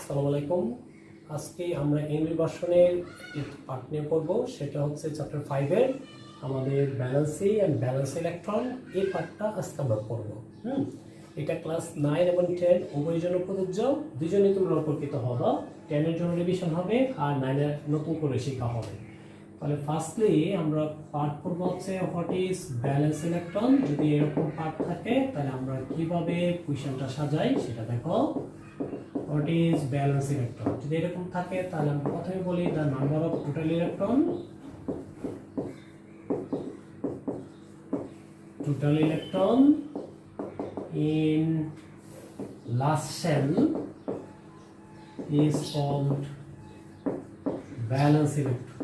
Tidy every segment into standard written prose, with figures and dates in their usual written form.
আসসালামু আলাইকুম। আজকে আমরা এনরি ভার্সনের একটি পার্ট নিয়ে পড়ব, সেটা হচ্ছে চ্যাপ্টার 5 এর আমাদের ব্যালেন্সি এন্ড ব্যালেন্স ইলেকট্রন। এই পার্টটা আজকে আমরা পড়ব। এটা ক্লাস 9 এবং 10 উভয়ের জন্য প্রযোজ্য। দুজনেই তোমরা উপকৃত হবে। 10 এর জন্য রিভিশন হবে আর 9 এর নতুন করে শেখা হবে। তাহলে ফার্স্টলি আমরা পার্ট পড়ব হচ্ছে হোয়াট ইজ ব্যালেন্স ইলেকট্রন। যদি এরকম পার্ট থাকে তাহলে আমরা কিভাবে কোশ্চেনটা সাজাই সেটা দেখো। What is valence electron? যদি এরকম থাকে তাহলে আমরা প্রথমে বলি the number of total electron in last shell is called valence electron.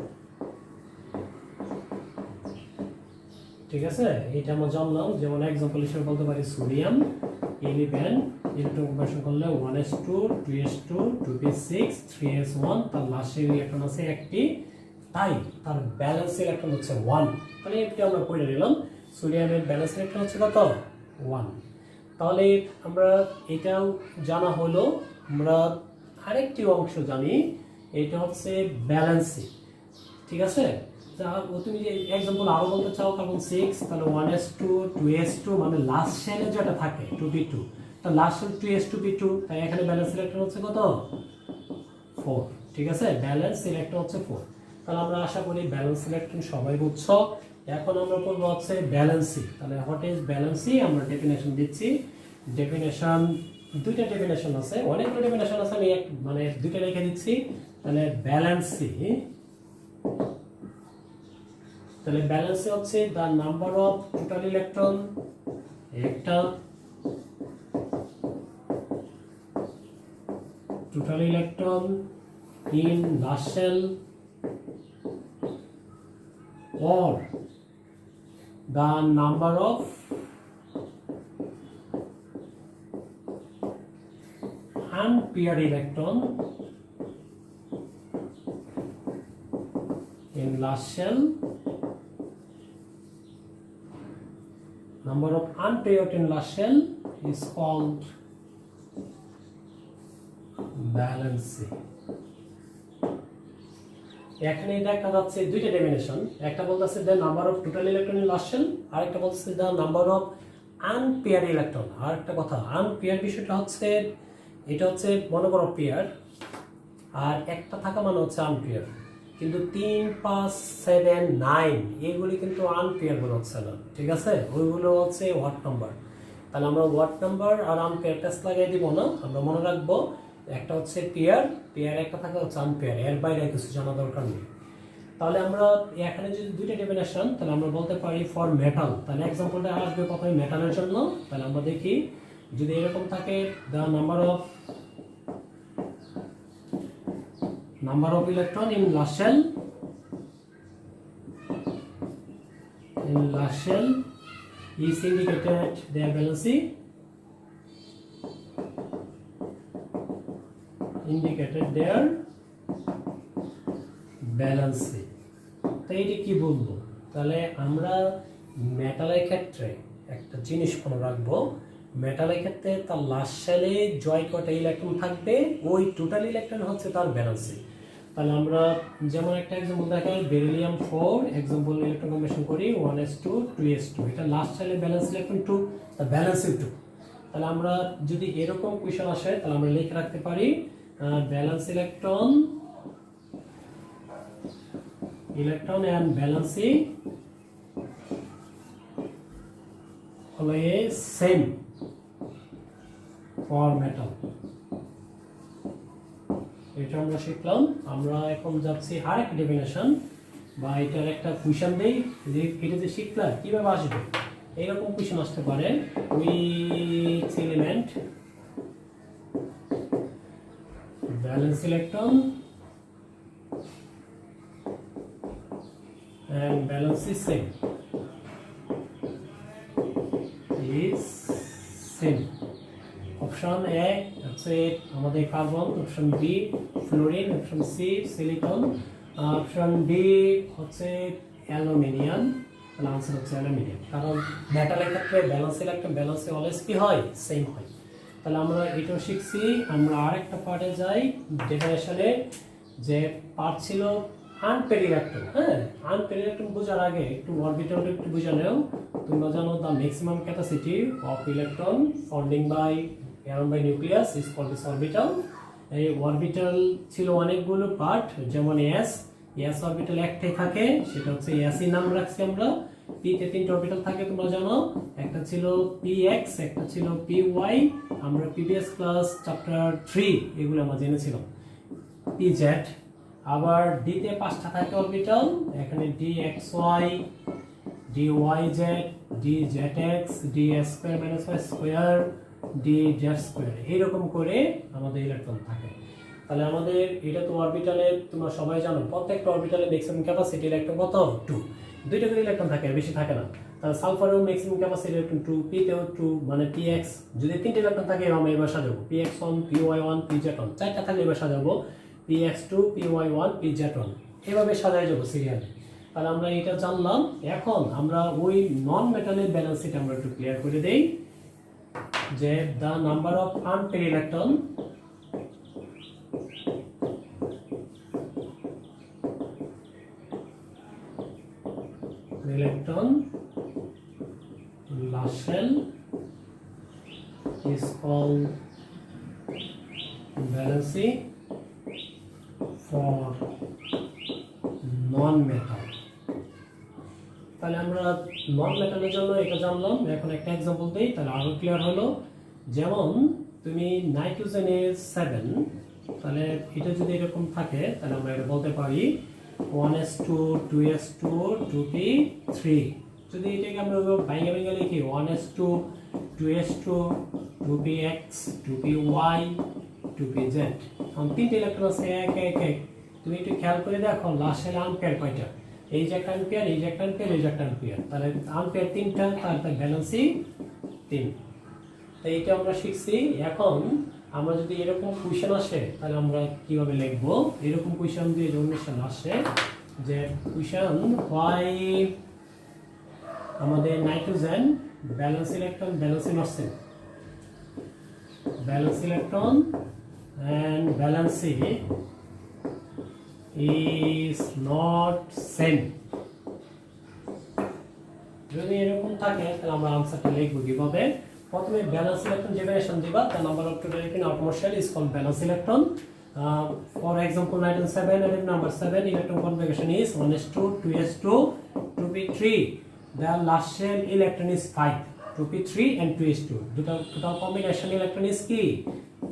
ঠিক আছে, এটা আমরা জানলাম। যেমন एग्जांपल হিসেবে বলতে পারি সোডিয়াম 11 ইলেকট্রন কনভার্সন করলে 1s2 2s2 2p6 3s1, তার লাস্ট ইলেকট্রন আছে একটি, তাই তার ব্যালেন্স ইলেকট্রন হচ্ছে 1। তাহলে এটা আমরা পড়ে নিলাম, সোডিয়ামের ব্যালেন্স ইলেকট্রন হচ্ছে কত? 1। তাহলে আমরা এটাও জানা হলো। আমরা আরেকটি অংশ জানি, এটা হচ্ছে ব্যালেন্সিং। ঠিক আছে, তুমি যে एग्जांपल আরো বলতে চাও কার্বন 6, তাহলে 1s2 2s2 মানে লাস্ট শেলে যেটা থাকে 2p2, তো লাস্ট শেল 2s2p2, তাই এখানে ব্যালেন্স ইলেকট্রন হচ্ছে কত? 4। ঠিক আছে, ব্যালেন্স ইলেকট্রন হচ্ছে 4। তাহলে আমরা আশা করি ব্যালেন্স ইলেকট্রন সবাই বুঝছো। এখন আমরা পড়ব হচ্ছে ব্যালেন্সি। তাহলে হোয়াট ইজ ব্যালেন্সি আমরা ডেফিনেশন দিচ্ছি। ডেফিনেশন দুইটা ডেফিনেশন আছে, অনেকগুলো ডেফিনেশন আছে, আমি মানে দুইটা লিখে দিচ্ছি। তাহলে ব্যালেন্সি, তাহলে ব্যালেন্সে হচ্ছে the number of total electron একটা total electron in last shell or the number of unpaired electron in last shell. Number of unpaired in last shell is called balancing. এখানে দেখা যাচ্ছে দুইটা ডেফিনেশন, একটা বলতেছে the number of total electron in last shell, আর একটা বলতেছে the number of unpaired electron। আর একটা কথা, unpaired বিষয়টা হচ্ছে এটা হচ্ছে মনে করো পেয়ার, আর একটা থাকা মানে হচ্ছে আনপেয়ার। কিন্তু 3 5 7 9 এগুলি কিন্তু আনপেয়ার গুলো হচ্ছে না। ঠিক আছে, ওইগুলো হচ্ছে ওয়াট নাম্বার। তাহলে আমরা ওয়াট নাম্বার আর আনপেয়ার টেস্ট লাগাই দিব না, আমরা মনে রাখবো একটা হচ্ছে পেয়ার, পেয়ার একটা থাকে হচ্ছে আনপেয়ার, এর বাইরে কিছু জানা দরকার নেই। তাহলে আমরা এখানে যদি দুইটা ডেফিনেশন, তাহলে আমরা বলতে পারি ফর মেটাল। তাহলে एग्जांपलটা আসবে প্রথমে মেটালের জন্য। তাহলে আমরা দেখি যদি এরকম থাকে the number of electron in last shell is indicated their valency, তো এইটা কি বলবো? তাহলে আমরা মেটালের ক্ষেত্রে একটা জিনিস মনে রাখবো, মেটালের ক্ষেত্রে তার লাস্ট শেলে জয় কটা ইলেকট্রন থাকবে, ওই টোটাল ইলেকট্রন হচ্ছে তার ব্যালেন্সি। তাহলে আমরা যেমন একটা एग्जांपल দেখাই, বেরিলিয়াম 4 एग्जांपल ইলেকট্রন কম্বিনেশন করি 1s2 2s2, এটা লাস্ট শেলে ব্যালেন্স ইলেকট্রন 2, তার ব্যালেন্সি 2। তাহলে আমরা যদি এরকম কোশ্চেন আসে তাহলে আমরা লিখে রাখতে পারি valence electron and valency always same for metal। এটা আমরা শিখলাম। আমরা এখন যাচ্ছি আরেকটা ডেফিনেশন, বা এটার একটা কোশ্চেন দেই যে এটা যে শিখলা কিভাবে আসবে, এইরকম কোশ্চেন আসতে পারে। which element valence electron and valence is same is same। Option A হচ্ছে আমাদের carbon, option B fluorine, option C silicon, option D হচ্ছে অ্যালুমিনিয়াম। তাহলে আনসার হচ্ছে অ্যালুমিনিয়াম, কারণ মেটালের ক্ষেত্রে ব্যালেন্স ইলেকট্রন ব্যালেন্সে অলওয়েজ কি হয়? সেম হয়। তাহলে আমরা এটাও শিখছি। আমরা আরেকটা পার্টে যাই, ডেফিনেশনে। যে পার্ট ছিল আনপেয়ার্ড ইলেকট্রন। হ্যাঁ, আনপেয়ার্ড ইলেকট্রন বোঝার আগে একটু অরবিটালটা একটু বুঝে নাও। তোমরা জানো the maximum capacity of electron founding by around by nucleus is called this orbital. এই অরবিটাল ছিল অনেকগুলো পার্ট, যেমন এস অরবিটাল একটাই থাকে, সেটা হচ্ছে এসই নাম রাখছি আমরা। পিতে তিনটা অরবিটাল থাকে তোমরা জানো, একটা ছিল পি এক্স, একটা ছিল পি ওয়াই, আমরা প্রিভিয়াস ক্লাস চ্যাপ্টার 3 এগুলো আমরা জেনেছিলাম। P Z. আবার ডিতে 5টা থাকে অরবিটাল, এখানে D X Y, D Y Z, D Z X, D S square minus Y square, D Z square, এইরকম করে আমাদের ইলেকট্রন থাকে। তাহলে আমাদের এটা তো অরবিটালে তোমরা সবাই জানো প্রত্যেকটা অরবিটালে ম্যাক্সিমাম ক্যাপাসিটি ইলেকট্রন কত? 2। দুইটা করে ইলেকট্রন থাকে, আর বেশি থাকে না। তাহলে সালফারেও ম্যাক্সিমাম ক্যাপাসিটি ইলেকট্রন 2, পিতেও 2, মানে px যদি 3টে ইলেকট্রন থাকে আমরা এবার সাজাবো px1 py1 pz1, 4টা থাকলে এবার সাজাবো px2 py1 pz1, এভাবে সাজাই যাবো সিরিয়ালে। তাহলে আমরা এটা জানলাম। এখন আমরা ওই নন মেটালের ব্যালেন্স এটা আমরা একটু ক্লিয়ার করে দেই, যে the number of unpaired electron last shell is called valency for non-metal. তাহলে আমরা নন মেটালের জন্য এটা জানলাম। এখন একটা एग्जांपल দেই, তাহলে আরো ক্লিয়ার হলো। যেমন তুমি নাইট্রোজেনের 7, তাহলে এটা যদি এরকম থাকে তাহলে আমরা এটা বলতে পারি 1s2 2s2 2p3। যদি এটাকে আমরা ভাঙে ভাঙে লিখি 1s2 2s2 2px 2py 2pz, কারণ 3টে ইলেকট্রন আছে এক এক এক। তুমি একটু খেয়াল করে দেখো লাস্ট শেলে আনপেয়ার কয়টা? এই যে একটা আনপেয়ার, এই যে একটা আনপেয়ার, এই যে একটা আনপেয়ার, তাহলে আনপেয়ার 3টা, তার ব্যালেন্সই 3। তো এইটা আমরা শিখছি। এখন আমরা যদি এরকম কোশ্চেন আসে তাহলে আমরা কিভাবে লিখব? এরকম কোশ্চেন দিয়ে কোশ্চেন আসে যে কোশ্চেন হোয়াই আমাদের নাইট্রোজেন ব্যালেন্স ইলেকট্রন ব্যালেন্সিং আসছে, balance electron and valency is not same। যদি এরকম থাকে তাহলে আমরা আনসারটা লিখব কিভাবে? প্রথমে ব্যালেন্স ইলেকট্রন জেনারেশন দিবা, the number of total electron outermost shell is called valence electron। For example nitrogen 7, atom number 7, electron configuration is 1s2 2s2 2p3, the last shell electron is 5, 2p3 and 2s2, total combination electron is কি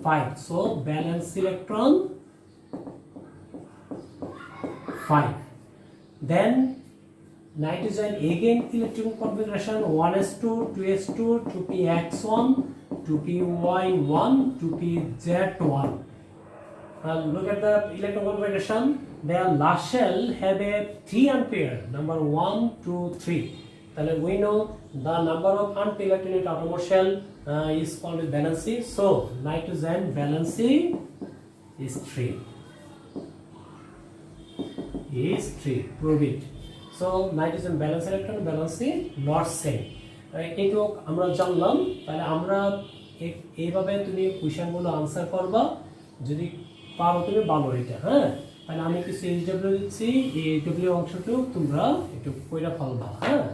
5, so valence electron 5। then nitrogen again electron configuration 1s2 2s2 2px1 2py1 2pz1। Look at the electron configuration, their last shell have a 3 ampere, number 1 2 3। তাহলে we know the number of unpaired electron in outermost shell is called valency, so nitrogen valency is 3, is 3, prove it। so nitrogen valence electron valency not same, এইটুকু আমরা জানলাম। তাহলে আমরা এইভাবে তুমি কোশ্চেনগুলো answer করবা, যদি পারো তুমি ভালো এটা। হ্যাঁ, তাহলে আমি কিছু এইচডব্লিউ দিচ্ছি, এই এইচডব্লিউ অংশটুকু তোমরা একটু কইরা ফেলবা। হ্যাঁ,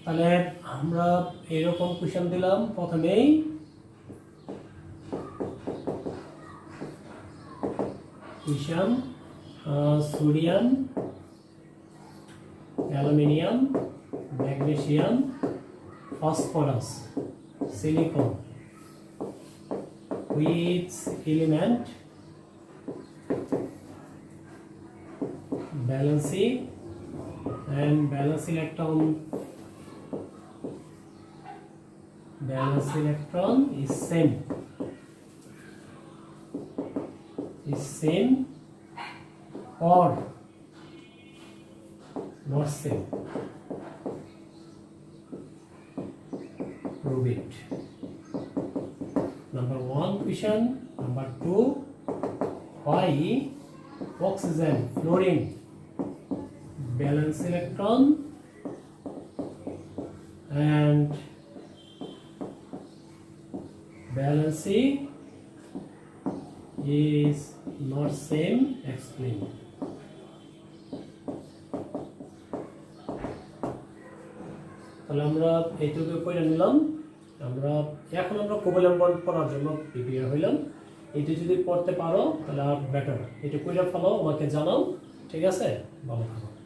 তাহলে আমরা এরকম কোশ্চেন দিলাম। প্রথমেই question sodium, aluminium, magnesium, phosphorus, silicon, which element valency and valence electron is same, or not same, prove it। number 1 question। number 2, why oxygen fluorine valence electron and balancing is not same explain. তাহলে আমরা এইটুকু পড়ে নিলাম। আমরা এখন আমরা covalent bond পড়ার জন্য প্রিপেয়ার হইলাম। এটা যদি পড়তে পারো তাহলে আর বেটার। এটা কইরা ফেলো, আমাকে জানাও, ঠিক আছে? ভালো থাকো।